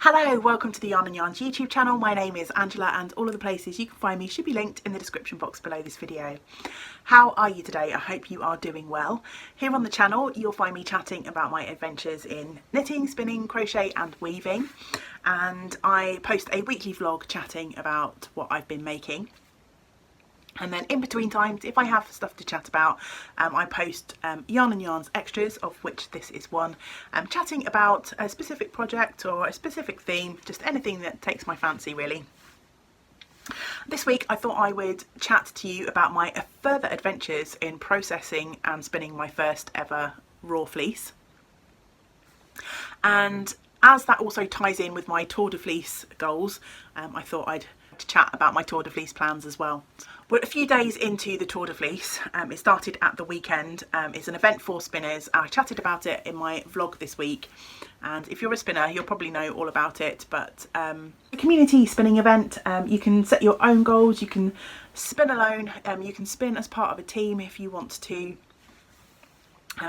Hello, welcome to the Yarn and Yarns YouTube channel. My name is Angela and all of the places you can find me should be linked in the description box below this video. How are you today? I hope you are doing well. Here on the channel you'll find me chatting about my adventures in knitting, spinning, crochet and weaving, and I post a weekly vlog chatting about what I've been making. And then in between times, if I have stuff to chat about, I post Yarn and Yarns Extras, of which this is one, chatting about a specific project or a specific theme, just anything that takes my fancy really. This week I thought I would chat to you about my further adventures in processing and spinning my first ever raw fleece. And as that also ties in with my Tour de Fleece goals, I thought I'd chat about my Tour de Fleece plans as well. We're a few days into the Tour de Fleece. It started at the weekend. It's an event for spinners. I chatted about it in my vlog this week, and if you're a spinner you'll probably know all about it, but a community spinning event. You can set your own goals, you can spin alone, you can spin as part of a team if you want to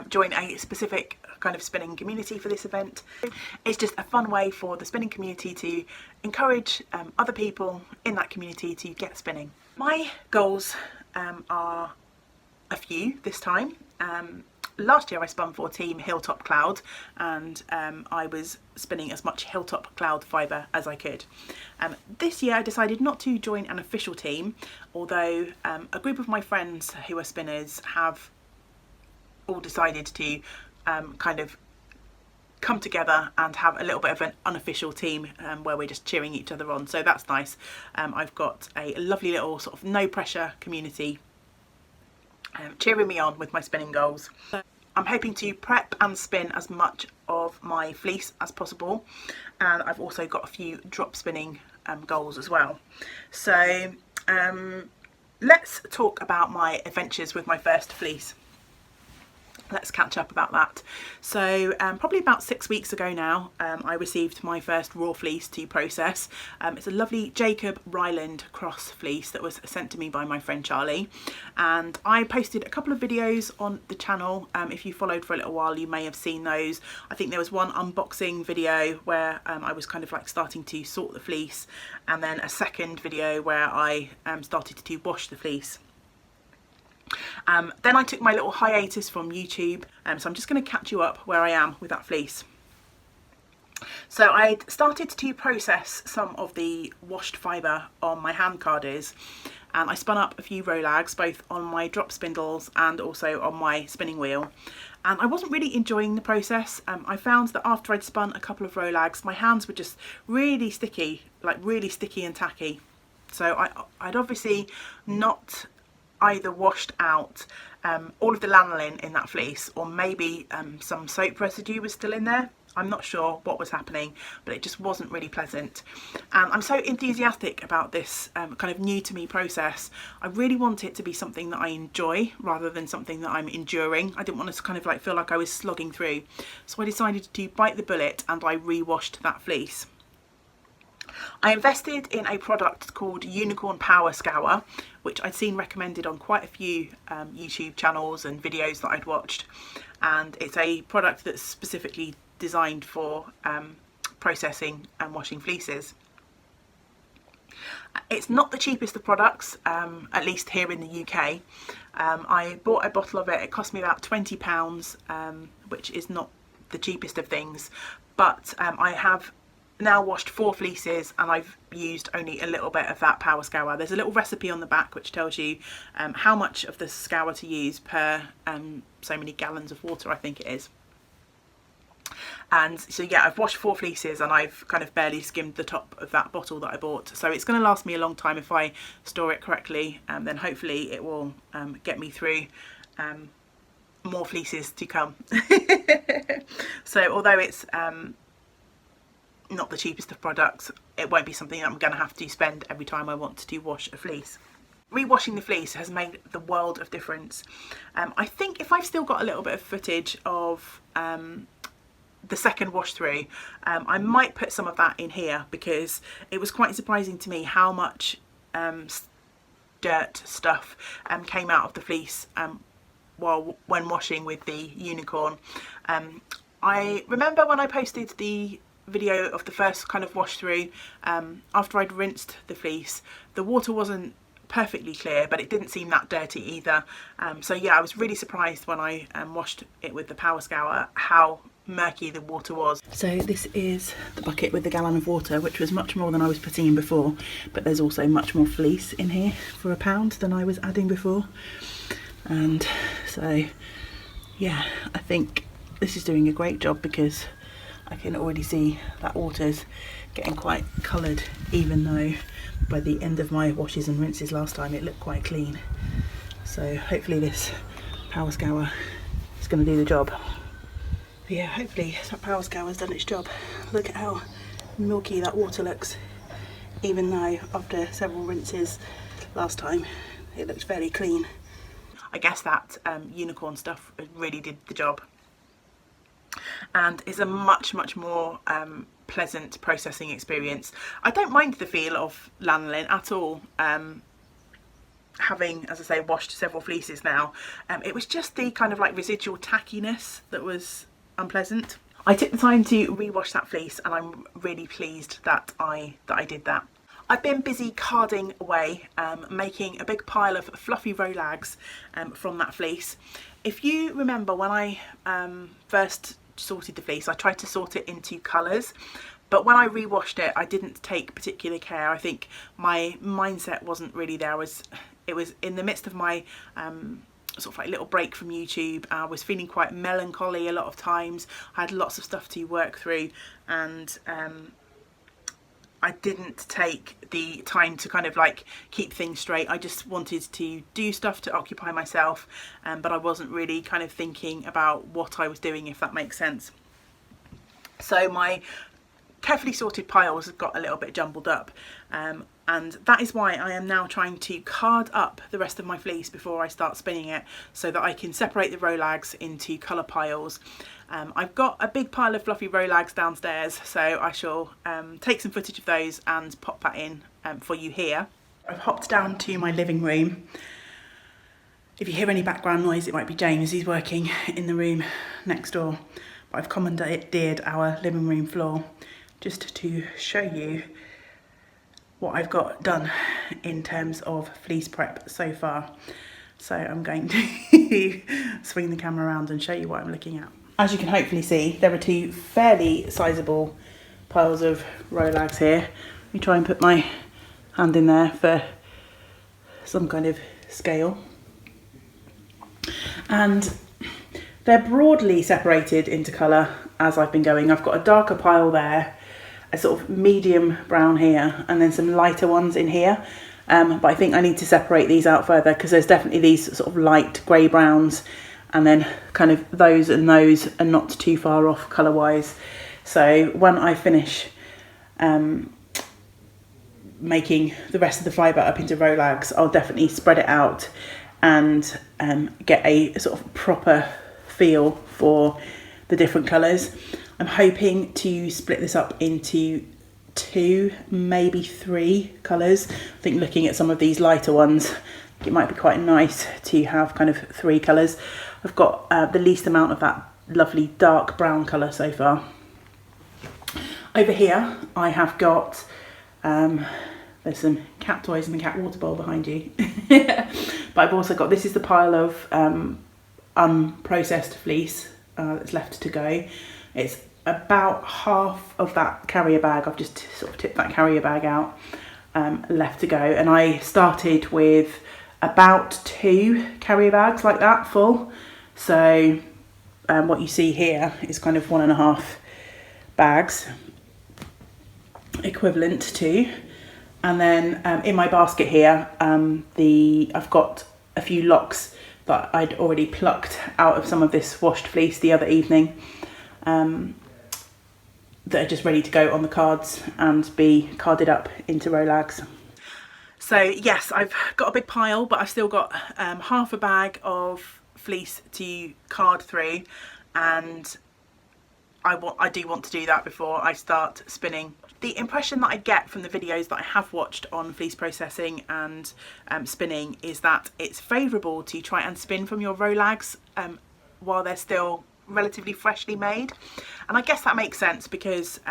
join a specific kind of spinning community for this event. It's just a fun way for the spinning community to encourage other people in that community to get spinning. My goals are a few this time. Last year I spun for Team Hilltop Cloud, and I was spinning as much Hilltop Cloud fibre as I could. This year I decided not to join an official team, although a group of my friends who are spinners have all decided to kind of come together and have a little bit of an unofficial team where we're just cheering each other on, so that's nice. I've got a lovely little sort of no pressure community cheering me on with my spinning goals. I'm hoping to prep and spin as much of my fleece as possible, and I've also got a few drop spinning goals as well. So let's talk about my adventures with my first fleece. Let's catch up about that. So probably about 6 weeks ago now, I received my first raw fleece to process. It's a lovely Jacob Ryland cross fleece that was sent to me by my friend Charlie, and I posted a couple of videos on the channel. If you followed for a little while you may have seen those. I think there was one unboxing video where I was kind of like starting to sort the fleece, and then a second video where I started to wash the fleece. Then I took my little hiatus from YouTube, so I'm just going to catch you up where I am with that fleece. So I started to process some of the washed fibre on my hand carders, and I spun up a few rolags both on my drop spindles and also on my spinning wheel, and I wasn't really enjoying the process. I found that after I'd spun a couple of rolags my hands were just really sticky, like really sticky and tacky. So I'd obviously not either washed out all of the lanolin in that fleece, or maybe some soap residue was still in there. I'm not sure what was happening, but it just wasn't really pleasant. And I'm so enthusiastic about this kind of new to me process. I really want it to be something that I enjoy rather than something that I'm enduring. I didn't want to kind of like feel like I was slogging through. So I decided to bite the bullet and I re-washed that fleece. I invested in a product called Unicorn Power Scour, which I'd seen recommended on quite a few YouTube channels and videos that I'd watched, and it's a product that's specifically designed for processing and washing fleeces. It's not the cheapest of products, at least here in the UK. I bought a bottle of it. It cost me about £20, which is not the cheapest of things, but I have now washed 4 fleeces and I've used only a little bit of that power scour. There's a little recipe on the back which tells you how much of the scour to use per so many gallons of water, I think it is. And so yeah, I've washed 4 fleeces and I've kind of barely skimmed the top of that bottle that I bought, so it's going to last me a long time if I store it correctly, and then hopefully it will get me through more fleeces to come. So although it's not the cheapest of products, it won't be something that I'm going to have to spend every time I want to wash a fleece. Rewashing the fleece has made the world of difference. I think if I've still got a little bit of footage of the second wash through, I might put some of that in here, because it was quite surprising to me how much dirt stuff came out of the fleece when washing with the Unicorn. I remember when I posted the video of the first kind of wash through, after I'd rinsed the fleece, the water wasn't perfectly clear, but it didn't seem that dirty either. So yeah, I was really surprised when I washed it with the power scour how murky the water was. So this is the bucket with the gallon of water, which was much more than I was putting in before, but there's also much more fleece in here for £1 than I was adding before. And so yeah, I think this is doing a great job, because I can already see that water's getting quite coloured, even though by the end of my washes and rinses last time it looked quite clean. So hopefully this power scour is going to do the job. But yeah, hopefully that power scour's done its job. Look at how milky that water looks, even though after several rinses last time it looked fairly clean. I guess that unicorn stuff really did the job, and is a much more pleasant processing experience. I don't mind the feel of lanolin at all. Having, as I say, washed several fleeces now, it was just the kind of like residual tackiness that was unpleasant. I took the time to rewash that fleece, and I'm really pleased that I did that. I've been busy carding away, making a big pile of fluffy rolags from that fleece. If you remember, when I first sorted the fleece, I tried to sort it into colours, but when I rewashed it I didn't take particular care. I think my mindset wasn't really there. It was in the midst of my sort of like little break from YouTube. I was feeling quite melancholy a lot of times. I had lots of stuff to work through, and I didn't take the time to kind of like keep things straight. I just wanted to do stuff to occupy myself, but I wasn't really kind of thinking about what I was doing, if that makes sense. So my carefully sorted piles have got a little bit jumbled up, and that is why I am now trying to card up the rest of my fleece before I start spinning it, so that I can separate the rolags into colour piles. I've got a big pile of fluffy rolags downstairs, so I shall take some footage of those and pop that in for you here. I've hopped down to my living room. If you hear any background noise, it might be James. He's working in the room next door. But I've commandeered our living room floor just to show you what I've got done in terms of fleece prep so far. So I'm going to swing the camera around and show you what I'm looking at. As you can hopefully see, there are two fairly sizable piles of rolags here. Let me try and put my hand in there for some kind of scale. And they're broadly separated into colour as I've been going. I've got a darker pile there, a sort of medium brown here, and then some lighter ones in here. But I think I need to separate these out further, because there's definitely these sort of light grey browns, and then kind of those and those are not too far off colour wise. So when I finish making the rest of the fibre up into rolags, I'll definitely spread it out and get a sort of proper feel for the different colours. I'm hoping to split this up into 2, maybe 3 colours. I think looking at some of these lighter ones, it might be quite nice to have kind of 3 colours. I've got the least amount of that lovely dark brown colour so far. Over here I have got, there's some cat toys and the cat water bowl behind you. But I've also got, this is the pile of unprocessed fleece that's left to go. It's about half of that carrier bag. I've just sort of tipped that carrier bag out, left to go. And I started with about 2 carrier bags like that full. So what you see here is kind of 1.5 bags equivalent to. And then in my basket here, I've got a few locks that I'd already plucked out of some of this washed fleece the other evening, that are just ready to go on the cards and be carded up into rolags. So yes, I've got a big pile, but I've still got half a bag of fleece to card through, and I do want to do that before I start spinning. The impression that I get from the videos that I have watched on fleece processing and spinning is that it's favourable to try and spin from your rolags while they're still relatively freshly made. And I guess that makes sense because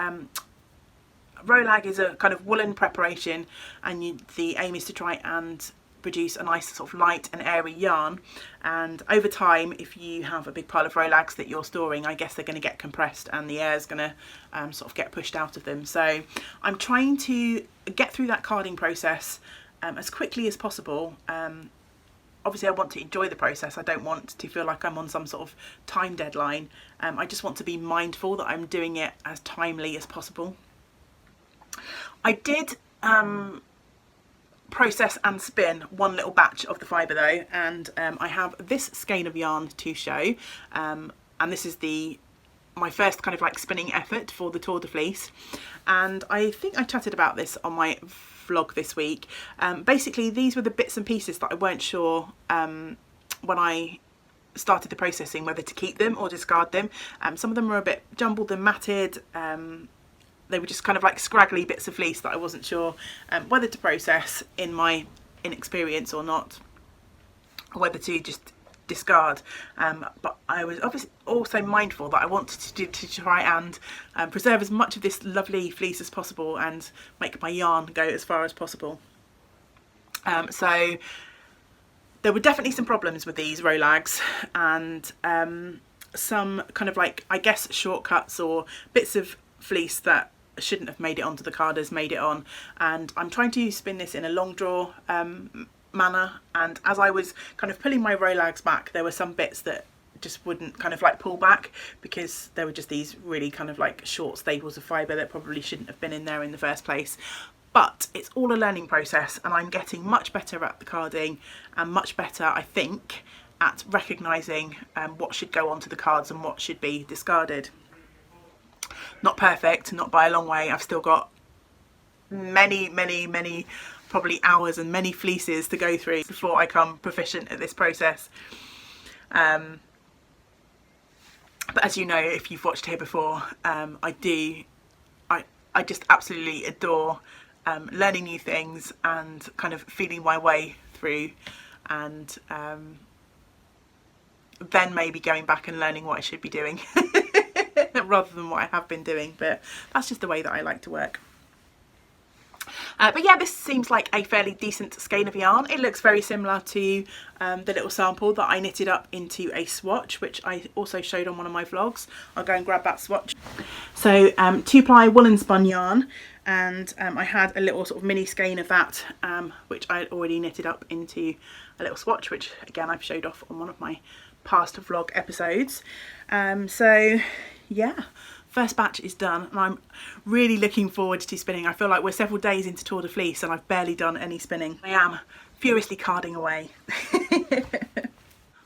Rolag is a kind of woolen preparation, and the aim is to try and produce a nice sort of light and airy yarn. And over time, if you have a big pile of Rolags that you're storing, I guess they're going to get compressed and the air is going to sort of get pushed out of them. So I'm trying to get through that carding process as quickly as possible. Obviously I want to enjoy the process. I don't want to feel like I'm on some sort of time deadline. I just want to be mindful that I'm doing it as timely as possible. I did process and spin one little batch of the fibre though, and I have this skein of yarn to show, and this is my first kind of like spinning effort for the Tour de Fleece, and I think I chatted about this on my vlog this week. Basically these were the bits and pieces that I weren't sure when I started the processing whether to keep them or discard them. Some of them were a bit jumbled and matted. They were just kind of like scraggly bits of fleece that I wasn't sure whether to process in my inexperience or not, or whether to just discard. But I was obviously also mindful that I wanted to try and preserve as much of this lovely fleece as possible and make my yarn go as far as possible. So there were definitely some problems with these Rolags, and some kind of like, I guess, shortcuts or bits of fleece that shouldn't have made it onto the card has made it on. And I'm trying to spin this in a long draw manner, and as I was kind of pulling my Rolags back, there were some bits that just wouldn't kind of like pull back because there were just these really kind of like short staples of fibre that probably shouldn't have been in there in the first place. But it's all a learning process, and I'm getting much better at the carding and much better, I think, at recognising what should go onto the cards and what should be discarded. Not perfect, not by a long way. I've still got many probably hours and many fleeces to go through before I come proficient at this process. But as you know, if you've watched here before, I just absolutely adore learning new things and kind of feeling my way through, and then maybe going back and learning what I should be doing rather than what I have been doing. But that's just the way that I like to work. But yeah, this seems like a fairly decent skein of yarn. It looks very similar to the little sample that I knitted up into a swatch, which I also showed on one of my vlogs. I'll go and grab that swatch. So 2-ply woolen spun yarn, and I had a little sort of mini skein of that, which I had already knitted up into a little swatch, which again I've showed off on one of my past vlog episodes. So yeah, first batch is done, and I'm really looking forward to spinning. I feel like we're several days into Tour de Fleece and I've barely done any spinning. I am furiously carding away.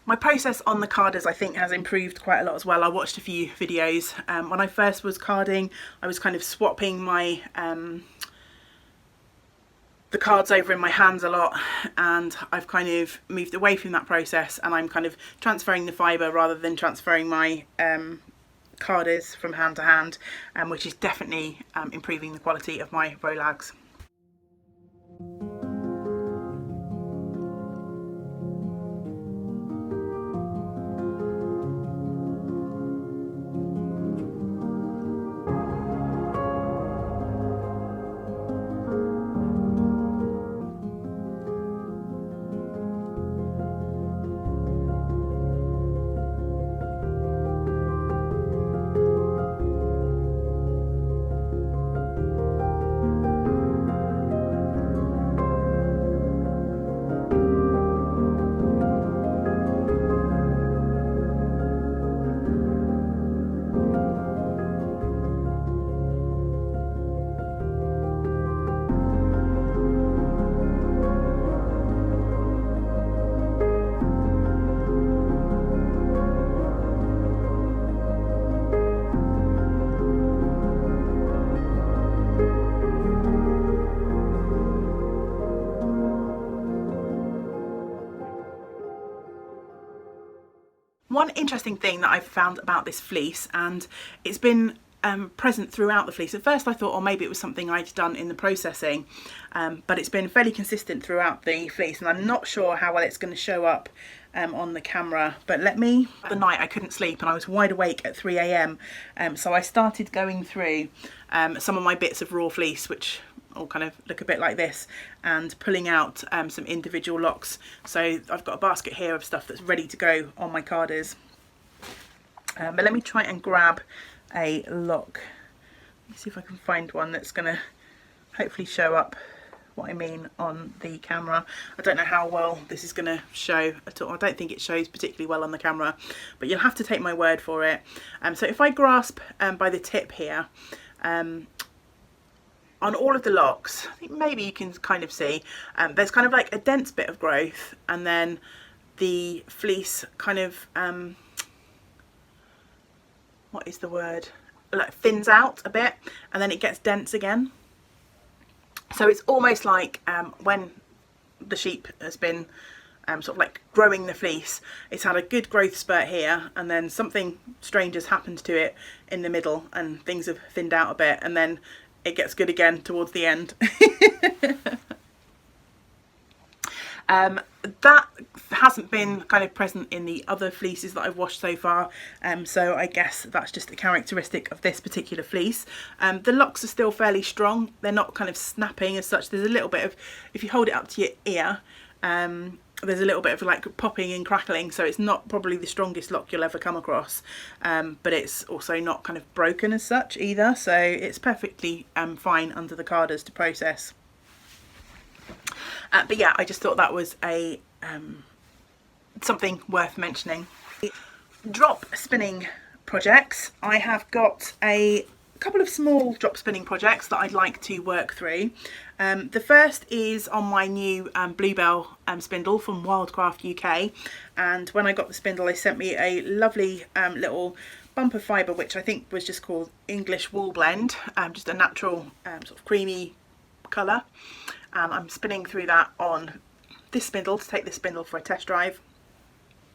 My process on the carders, I think, has improved quite a lot as well. I watched a few videos. When I first was carding, I was kind of swapping my the cards over in my hands a lot, and I've kind of moved away from that process, and I'm kind of transferring the fibre rather than transferring my carders from hand to hand, which is definitely improving the quality of my Rolags. One interesting thing that I've found about this fleece, and it's been present throughout the fleece. At first I thought, oh, maybe it was something I'd done in the processing, but it's been fairly consistent throughout the fleece, and I'm not sure how well it's going to show up on the camera. But the night I couldn't sleep and I was wide awake at 3 a.m. So I started going through some of my bits of raw fleece, which all kind of look a bit like this, and pulling out some individual locks. So I've got a basket here of stuff that's ready to go on my carders. But let me try and grab a lock. Let me see if I can find one that's going to hopefully show up what I mean on the camera. I don't know how well this is going to show at all. I don't think it shows particularly well on the camera, but you'll have to take my word for it. So if I grasp by the tip here, on all of the locks, I think maybe you can kind of see there's kind of like a dense bit of growth, and then the fleece kind of what is the word, like thins out a bit, and then it gets dense again. So it's almost like when the sheep has been sort of like growing the fleece, it's had a good growth spurt here, and then something strange has happened to it in the middle and things have thinned out a bit, and then it gets good again towards the end. That hasn't been kind of present in the other fleeces that I've washed so far, so I guess that's just a characteristic of this particular fleece. The locks are still fairly strong, they're not kind of snapping as such. There's a little bit of, if you hold it up to your ear, there's a little bit of like popping and crackling, so it's not probably the strongest lock you'll ever come across, but it's also not kind of broken as such either, so it's perfectly fine under the carders to process. But yeah, I just thought that was a something worth mentioning. Drop spinning projects. I have got a couple of small drop spinning projects that I'd like to work through. The first is on my new Bluebell spindle from Wildcraft UK, and when I got the spindle they sent me a lovely little bumper fibre, which I think was just called English Wool Blend, just a natural sort of creamy colour. And I'm spinning through that on this spindle to take this spindle for a test drive.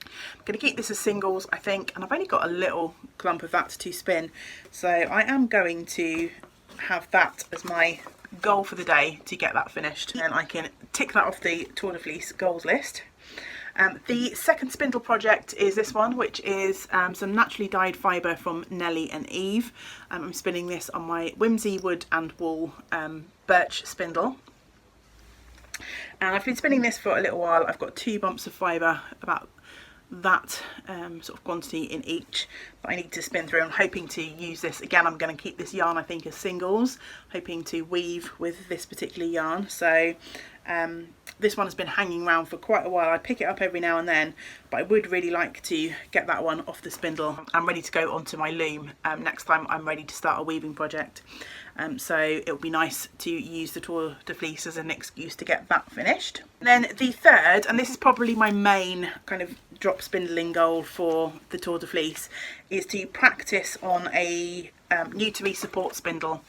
I'm going to keep this as singles, I think, and I've only got a little clump of that to spin, so I am going to have that as my goal for the day, to get that finished, and I can tick that off the Tour de Fleece goals list. The second spindle project is this one, which is some naturally dyed fibre from Nelly and Eve. I'm spinning this on my Whimsy Wood and Wool birch spindle. And I've been spinning this for a little while. I've got 2 bumps of fibre, about that sort of quantity in each, that I need to spin through. I'm hoping to use this again. I'm going to keep this yarn, I think, as singles, hoping to weave with this particular yarn. So this one has been hanging around for quite a while. I pick it up every now and then, but I would really like to get that one off the spindle. I'm ready to go onto my loom next time I'm ready to start a weaving project. So it would be nice to use the Tour de Fleece as an excuse to get that finished. Then the third, and this is probably my main kind of drop spindling goal for the Tour de Fleece, is to practice on a new to me support spindle.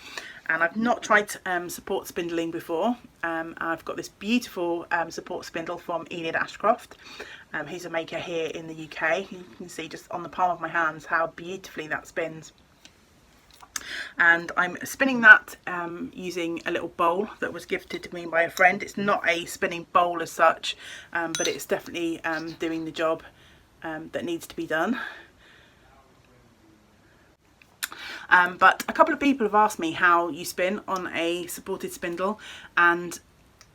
And I've not tried support spindling before. I've got this beautiful support spindle from Enid Ashcroft, who's a maker here in the UK. You can see just on the palm of my hands how beautifully that spins. And I'm spinning that using a little bowl that was gifted to me by a friend. It's not a spinning bowl as such, but it's definitely doing the job that needs to be done. But a couple of people have asked me how you spin on a supported spindle, and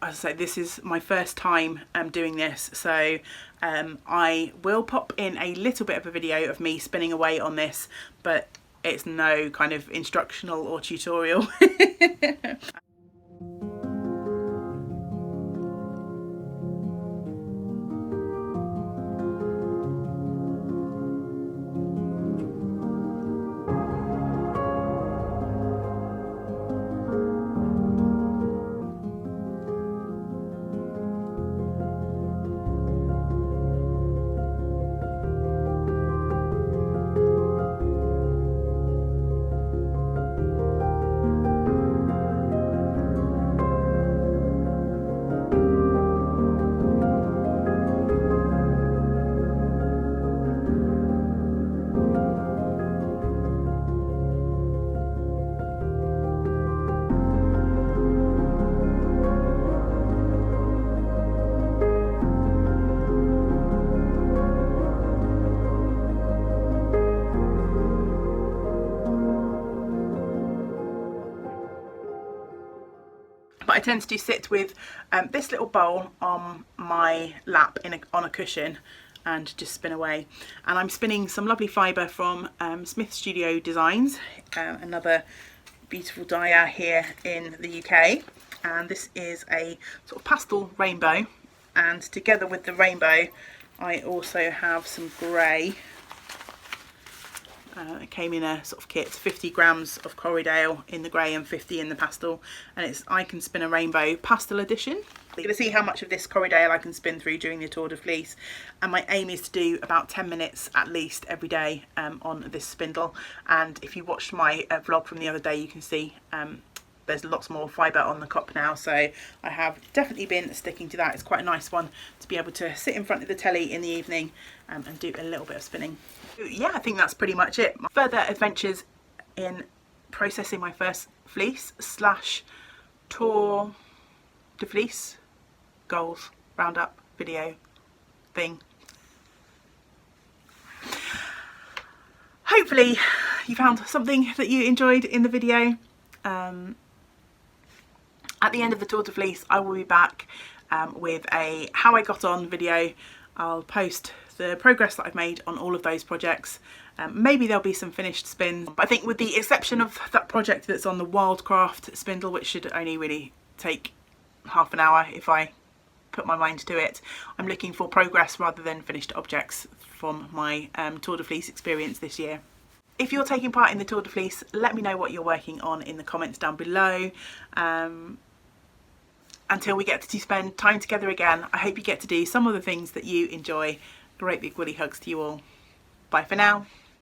as I say, this is my first time doing this, so I will pop in a little bit of a video of me spinning away on this, but it's no kind of instructional or tutorial. But I tend to sit with this little bowl on my lap on a cushion and just spin away. And I'm spinning some lovely fibre from Smith Studio Designs, another beautiful dyer here in the UK. And this is a sort of pastel rainbow, and together with the rainbow I also have some grey. It came in a sort of kit, 50 grams of Corriedale in the grey and 50 in the pastel, and it's I Can Spin a Rainbow pastel edition. You're going to see how much of this Corriedale I can spin through during the Tour de Fleece, and my aim is to do about 10 minutes at least every day on this spindle. And if you watched my vlog from the other day, you can see there's lots more fibre on the cup now, so I have definitely been sticking to that. It's quite a nice one to be able to sit in front of the telly in the evening and do a little bit of spinning. Yeah, I think that's pretty much it. My further adventures in processing my first fleece / Tour de Fleece goals roundup video thing. Hopefully you found something that you enjoyed in the video. At the end of the Tour de Fleece I will be back with a how I got on video. I'll post the progress that I've made on all of those projects. Maybe there'll be some finished spins, but I think with the exception of that project that's on the Wildcraft spindle, which should only really take half an hour if I put my mind to it, I'm looking for progress rather than finished objects from my Tour de Fleece experience this year. If you're taking part in the Tour de Fleece, let me know what you're working on in the comments down below. Until we get to spend time together again, I hope you get to do some of the things that you enjoy. Great big woolly hugs to you all. Bye for now.